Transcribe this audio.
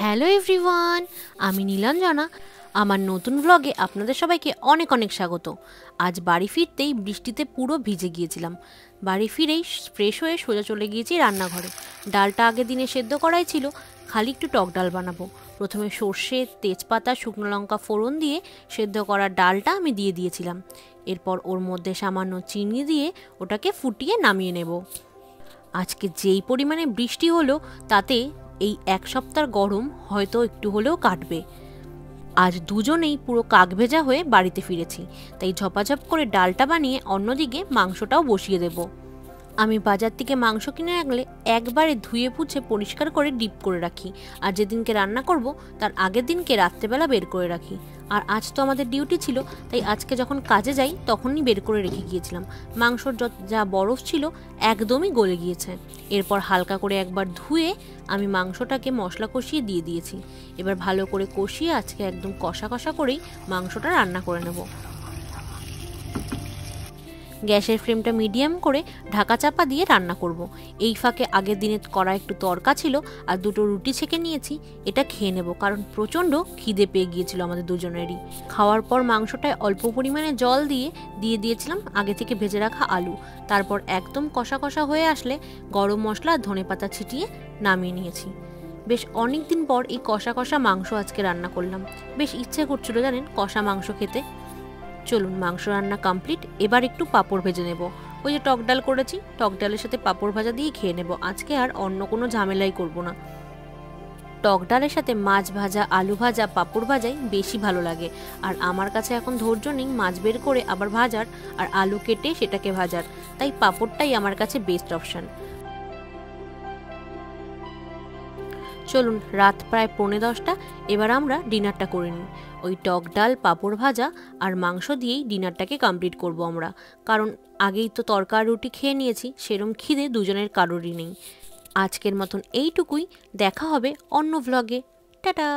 Hello everyone, আমি নীলাঞ্জনা। আমার নতুন ব্লগে আপনাদের সবাইকে অনেক অনেক স্বাগত। আজ বাড়ি ফিরতেই বৃষ্টিতে পুরো ভিজে গিয়েছিলাম। বাড়ি ফিরেই ফ্রেশ হয়ে সোজা চলে গিয়েছি রান্নাঘরে। ডালটা আগের দিনে সেদ্ধ করাই ছিল, খালি একটু টক ডাল বানাবো। প্রথমে সর্ষে, তেজপাতা, শুকনো লঙ্কা ফোড়ন দিয়ে সেদ্ধ করা ডালটা আমি দিয়ে দিয়েছিলাম। এরপর ওর মধ্যে সামান্য চিনি দিয়ে ওটাকে ফুটিয়ে নামিয়ে নেব। আজকে যেই পরিমাণে বৃষ্টি হলো তাতে এই এক সপ্তাহ গরম হয়তো একটু হলেও কাটবে। আজ দুজনেই পুরো কাকভেজা হয়ে বাড়িতে ফিরেছি, তাই ঝপাঝপ করে ডালটা বানিয়ে অন্যদিকে মাংসটাও বসিয়ে দেব। আমি বাজার থেকে মাংস কিনে রাখলে একবারে ধুয়ে পুছে পরিষ্কার করে ডিপ করে রাখি, আর যেদিনকে রান্না করব তার আগের দিনকে রাত্রেবেলা বের করে রাখি। আর আজ তো আমাদের ডিউটি ছিল, তাই আজকে যখন কাজে যাই তখনই বের করে রেখে গিয়েছিলাম। মাংসর যা বরফ ছিল একদমই গলে গিয়েছে। এরপর হালকা করে একবার ধুয়ে আমি মাংসটাকে মশলা কষিয়ে দিয়ে দিয়েছি। এবার ভালো করে কষিয়ে আজকে একদম কষা কষা করেই মাংসটা রান্না করে নেব। গ্যাসের ফ্লেমটা মিডিয়াম করে ঢাকা চাপা দিয়ে রান্না করব। এই ফাঁকে আগের দিনে করা একটু তরকা ছিল আর দুটো রুটি ছেঁকে নিয়েছি। এটা খেয়ে নেব, কারণ প্রচণ্ড খিদে পেয়ে গিয়েছিল আমাদের দুজনেরই। খাওয়ার পর মাংসটায় অল্প পরিমাণে জল দিয়ে দিয়েছিলাম আগে থেকে ভেজে রাখা আলু। তারপর একদম কষা কষা হয়ে আসলে গরম মশলা আর ধনেপাতা ছিটিয়ে নামিয়ে নিয়েছি। বেশ অনেক দিন পর এই কষা কষা মাংস আজকে রান্না করলাম। বেশ ইচ্ছে করছিল জানেন কষা মাংস খেতে। চলুন, মাংস রান্না কমপ্লিট। এবার একটু পাঁপড় ভেজে নেব। ওই যে টক ডাল করেছি, টক ডালের সাথে পাঁপড় ভাজা দিয়ে খেয়ে নেব। আজকে আর অন্য কোনো ঝামেলাই করব না। টক ডালের সাথে মাছ ভাজা, আলু ভাজা, পাঁপড় ভাজাই বেশি ভালো লাগে। আর আমার কাছে এখন ধৈর্য নেই মাছ বের করে আবার ভাজার আর আলু কেটে সেটাকে ভাজার, তাই পাঁপড়টাই আমার কাছে বেস্ট অপশান। চলুন, রাত প্রায় 9:45, এবার আমরা ডিনারটা করে নিই। ওই টক ডাল, পাঁপড় ভাজা আর মাংস দিয়েই ডিনারটাকে কমপ্লিট করব আমরা, কারণ আগেই তো তরকা রুটি খেয়ে নিয়েছি, সেরম খিদে দুজনের কারোরই নেই। আজকের মতন এইটুকুই, দেখা হবে অন্য ভ্লগে। টাটা।